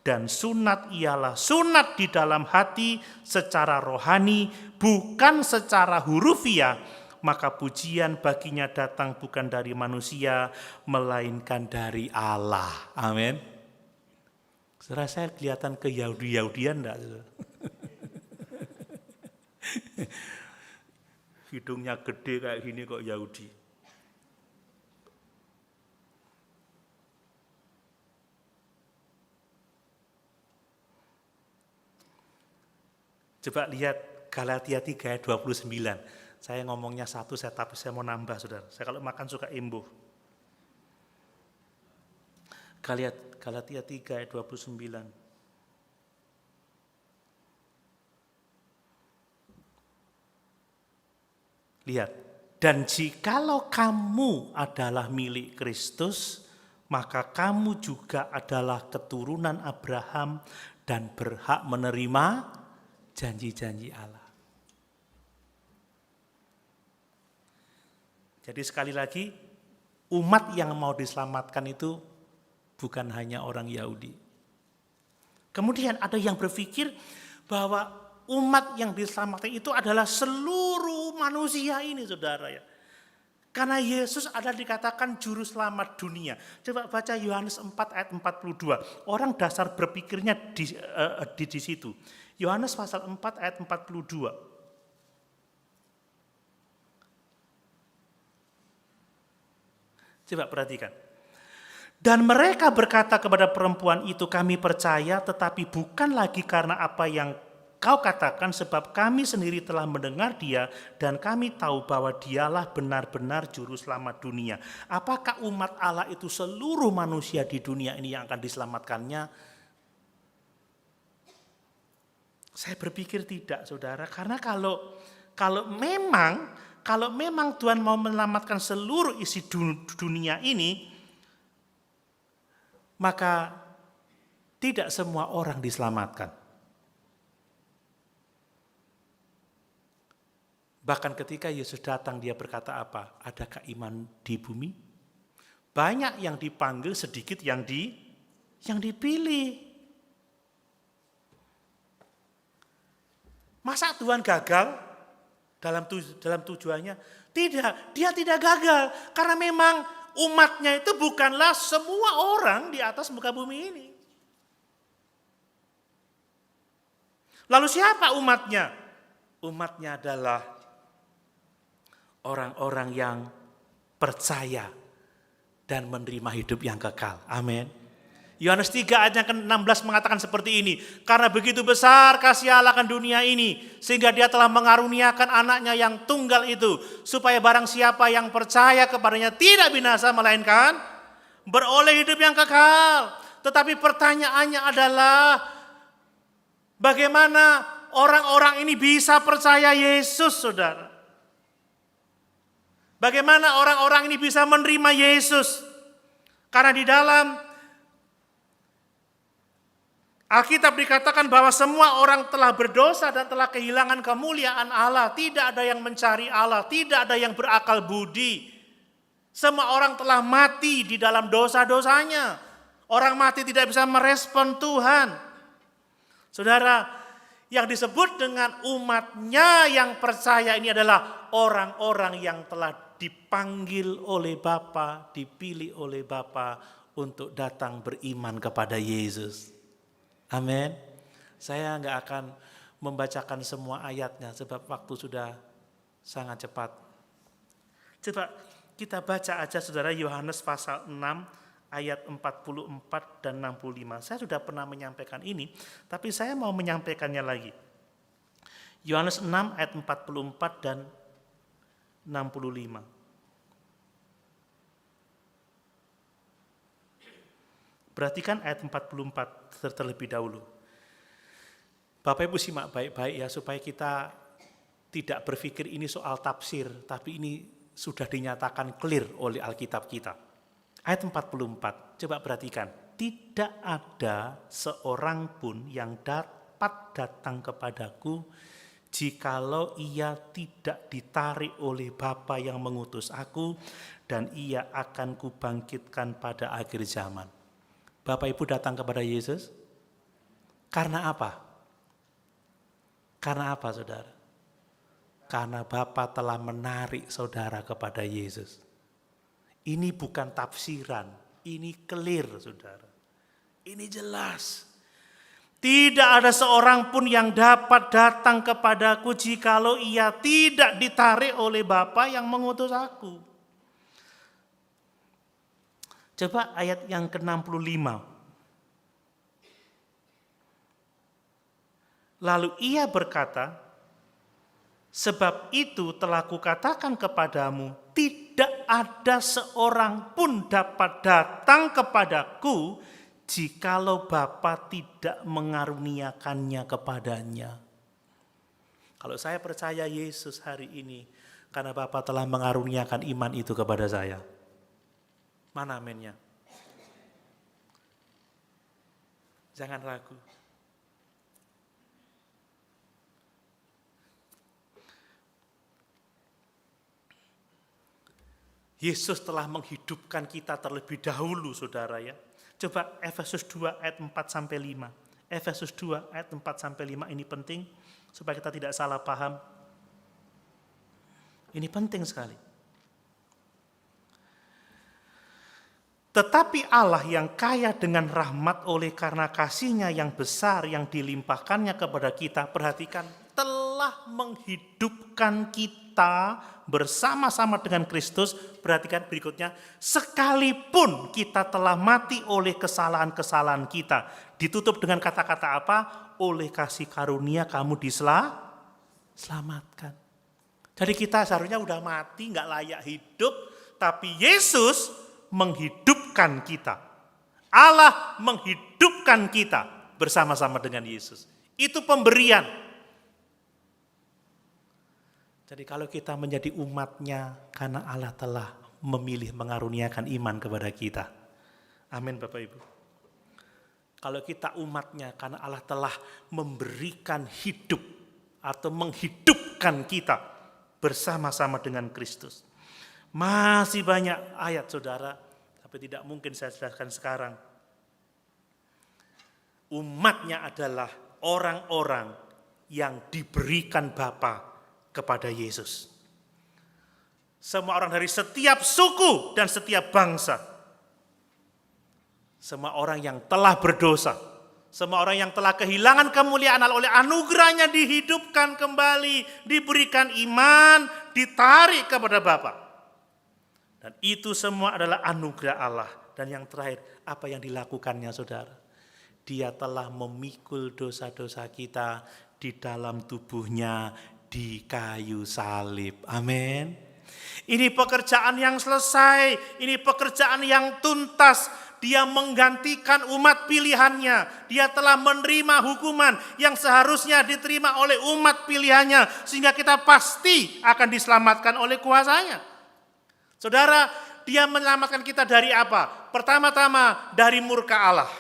Dan sunat ialah sunat di dalam hati secara rohani, bukan secara hurufiah. Maka pujian baginya datang bukan dari manusia, melainkan dari Allah. Amin. Saudara, saya kelihatan ke Yahudi-Yahudian enggak? Hidungnya gede kayak gini kok Yahudi. Coba lihat Galatia 3 ayat 29. Saya ngomongnya satu, tapi saya mau nambah, saudara. Saya kalau makan suka imbuh. Galatia 3 ayat 29. Lihat, dan jikalau kamu adalah milik Kristus, maka kamu juga adalah keturunan Abraham dan berhak menerima janji-janji Allah. Jadi sekali lagi, umat yang mau diselamatkan itu bukan hanya orang Yahudi. Kemudian ada yang berpikir bahwa umat yang diselamatkan itu adalah seluruh manusia ini, saudara ya. Karena Yesus adalah dikatakan juru selamat dunia. Coba baca Yohanes 4 ayat 42. Orang dasar berpikirnya di situ. Yohanes pasal 4 ayat 42. Coba perhatikan. Dan mereka berkata kepada perempuan itu, kami percaya tetapi bukan lagi karena apa yang kau katakan, sebab kami sendiri telah mendengar dia dan kami tahu bahwa dialah benar-benar juru selamat dunia. Apakah umat Allah itu seluruh manusia di dunia ini yang akan diselamatkannya? Saya berpikir tidak, saudara. Karena kalau memang Tuhan mau menyelamatkan seluruh isi dunia ini, maka tidak semua orang diselamatkan. Bahkan ketika Yesus datang, dia berkata apa? Adakah iman di bumi? Banyak yang dipanggil, sedikit yang dipilih. Masa Tuhan gagal dalam tujuannya? Tidak, dia tidak gagal. Karena memang umatnya itu bukanlah semua orang di atas muka bumi ini. Lalu siapa umatnya? Umatnya adalah orang-orang yang percaya dan menerima hidup yang kekal. Amin. Yohanes 3 ayat yang ke-16 mengatakan seperti ini. Karena begitu besar kasih Allah akan dunia ini, sehingga dia telah mengaruniakan anaknya yang tunggal itu, supaya barang siapa yang percaya kepadanya tidak binasa, melainkan beroleh hidup yang kekal. Tetapi pertanyaannya adalah, bagaimana orang-orang ini bisa percaya Yesus, saudara? Bagaimana orang-orang ini bisa menerima Yesus? Karena di dalam Alkitab dikatakan bahwa semua orang telah berdosa dan telah kehilangan kemuliaan Allah. Tidak ada yang mencari Allah, tidak ada yang berakal budi. Semua orang telah mati di dalam dosa-dosanya. Orang mati tidak bisa merespon Tuhan. Saudara, yang disebut dengan umatnya yang percaya ini adalah orang-orang yang telah dipanggil oleh Bapa, dipilih oleh Bapa untuk datang beriman kepada Yesus. Amin. Saya enggak akan membacakan semua ayatnya sebab waktu sudah sangat cepat. Coba kita baca aja, saudara, Yohanes pasal 6 ayat 44 dan 65. Saya sudah pernah menyampaikan ini, tapi saya mau menyampaikannya lagi. Yohanes 6 ayat 44 dan 65. Perhatikan ayat 44 terlebih dahulu. Bapak Ibu simak baik-baik ya, supaya kita tidak berpikir ini soal tafsir, tapi ini sudah dinyatakan clear oleh Alkitab kita. Ayat 44, coba perhatikan. Tidak ada seorang pun yang dapat datang kepadaku jikalau ia tidak ditarik oleh Bapa yang mengutus aku, dan ia akan kubangkitkan pada akhir zaman. Bapak Ibu datang kepada Yesus? Karena apa? Karena apa, saudara? Karena Bapa telah menarik saudara kepada Yesus. Ini bukan tafsiran, ini clear, saudara. Ini jelas. Tidak ada seorang pun yang dapat datang kepadaku jikalau ia tidak ditarik oleh Bapa yang mengutus aku. Coba ayat yang ke-65. Lalu ia berkata, sebab itu telah kukatakan kepadamu, tidak ada seorang pun dapat datang kepadaku jikalau Bapa tidak mengaruniakannya kepadanya. Kalau saya percaya Yesus hari ini, karena Bapa telah mengaruniakan iman itu kepada saya. Mana aminnya? Jangan ragu. Yesus telah menghidupkan kita terlebih dahulu, saudara ya. Coba Efesus 2 ayat 4 sampai 5. Efesus 2 ayat 4 sampai 5 ini penting supaya kita tidak salah paham. Ini penting sekali. Tetapi Allah yang kaya dengan rahmat oleh karena kasih-Nya yang besar yang dilimpahkannya kepada kita, perhatikan, telah menghidupkan kita bersama-sama dengan Kristus. Perhatikan berikutnya, sekalipun kita telah mati oleh kesalahan-kesalahan kita. Ditutup dengan kata-kata apa? Oleh kasih karunia kamu diselamatkan. Jadi kita seharusnya udah mati, gak layak hidup, tapi Yesus menghidupkan kita. Allah menghidupkan kita bersama-sama dengan Yesus. Itu pemberian. Jadi kalau kita menjadi umatnya, karena Allah telah memilih mengaruniakan iman kepada kita. Amin Bapak Ibu. Kalau kita umatnya, karena Allah telah memberikan hidup atau menghidupkan kita bersama-sama dengan Kristus. Masih banyak ayat, saudara, tapi tidak mungkin saya jelaskan sekarang. Umatnya adalah orang-orang yang diberikan Bapa kepada Yesus. Semua orang dari setiap suku dan setiap bangsa. Semua orang yang telah berdosa. Semua orang yang telah kehilangan kemuliaan Allah oleh anugerahnya dihidupkan kembali, diberikan iman, ditarik kepada Bapa. Dan itu semua adalah anugerah Allah. Dan yang terakhir, apa yang dilakukannya, saudara? Dia telah memikul dosa-dosa kita di dalam tubuhnya di kayu salib. Amin. Ini pekerjaan yang selesai. Ini pekerjaan yang tuntas. Dia menggantikan umat pilihannya. Dia telah menerima hukuman yang seharusnya diterima oleh umat pilihannya. Sehingga kita pasti akan diselamatkan oleh kuasanya. Saudara, dia menyelamatkan kita dari apa? Pertama-tama dari murka Allah.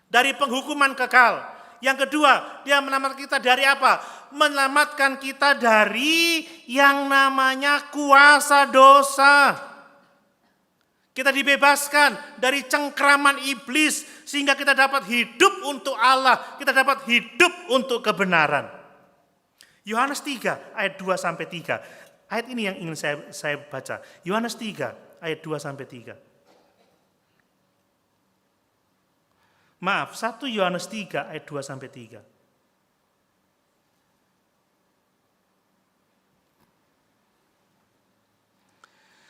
Dari penghukuman kekal. Yang kedua, dia menyelamatkan kita dari apa? Menyelamatkan kita dari yang namanya kuasa dosa. Kita dibebaskan dari cengkraman iblis. Sehingga kita dapat hidup untuk Allah. Kita dapat hidup untuk kebenaran. Yohanes 3 ayat 2-3. Ayat ini yang ingin saya baca. Yohanes 3 ayat 2-3. Maaf, 1 Yohanes 3 ayat 2-3.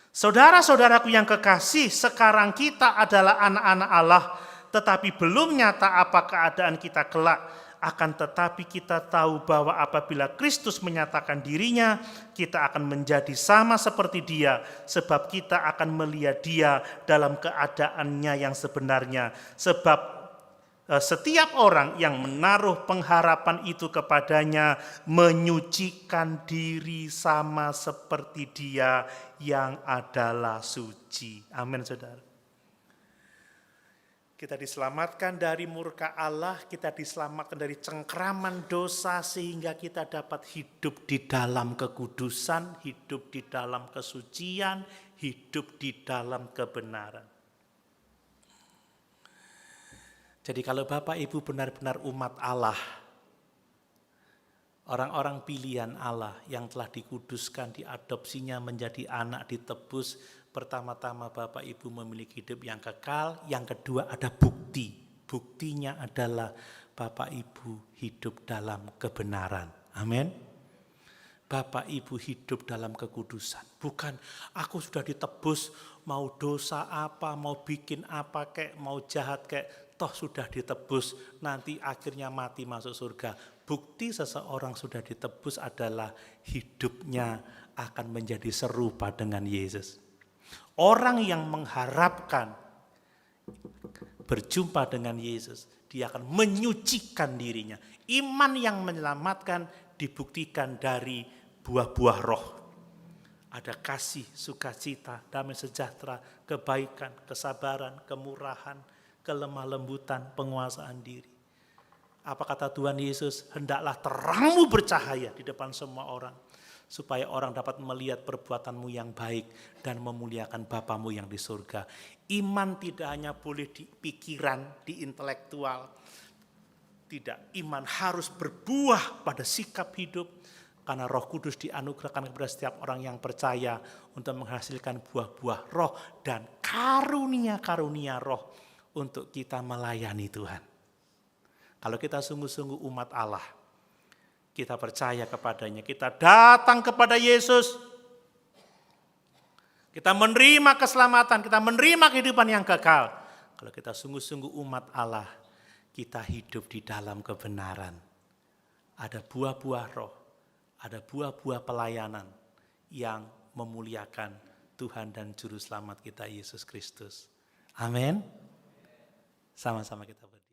Saudara-saudaraku yang kekasih, sekarang kita adalah anak-anak Allah, tetapi belum nyata apa keadaan kita kelak. Akan tetapi kita tahu bahwa apabila Kristus menyatakan dirinya, kita akan menjadi sama seperti Dia, sebab kita akan melihat Dia dalam keadaannya yang sebenarnya. Sebab setiap orang yang menaruh pengharapan itu kepadanya menyucikan diri sama seperti Dia yang adalah suci. Amin, saudara. Kita diselamatkan dari murka Allah, kita diselamatkan dari cengkraman dosa sehingga kita dapat hidup di dalam kekudusan, hidup di dalam kesucian, hidup di dalam kebenaran. Jadi kalau Bapak Ibu benar-benar umat Allah, orang-orang pilihan Allah yang telah dikuduskan, diadopsinya menjadi anak, ditebus, pertama-tama Bapak Ibu memiliki hidup yang kekal, yang kedua ada bukti. Buktinya adalah Bapak Ibu hidup dalam kebenaran. Amin. Bapak Ibu hidup dalam kekudusan. Bukan aku sudah ditebus, mau dosa apa, mau bikin apa kek, mau jahat kek, toh sudah ditebus, nanti akhirnya mati masuk surga. Bukti seseorang sudah ditebus adalah hidupnya akan menjadi serupa dengan Yesus. Orang yang mengharapkan berjumpa dengan Yesus, dia akan menyucikan dirinya. Iman yang menyelamatkan dibuktikan dari buah-buah roh. Ada kasih, sukacita, damai sejahtera, kebaikan, kesabaran, kemurahan, kelemah lembutan, penguasaan diri. Apa kata Tuhan Yesus? Hendaklah terangmu bercahaya di depan semua orang, supaya orang dapat melihat perbuatanmu yang baik dan memuliakan Bapamu yang di surga. Iman tidak hanya boleh di pikiran, di intelektual. Tidak, iman harus berbuah pada sikap hidup, karena Roh Kudus dianugerahkan kepada setiap orang yang percaya untuk menghasilkan buah-buah roh dan karunia-karunia roh untuk kita melayani Tuhan. Kalau kita sungguh-sungguh umat Allah, kita percaya kepadanya, kita datang kepada Yesus, kita menerima keselamatan, kita menerima kehidupan yang kekal. Kalau kita sungguh-sungguh umat Allah, kita hidup di dalam kebenaran. Ada buah-buah roh, ada buah-buah pelayanan yang memuliakan Tuhan dan Juru Selamat kita Yesus Kristus. Amin. Sama-sama kita berdoa.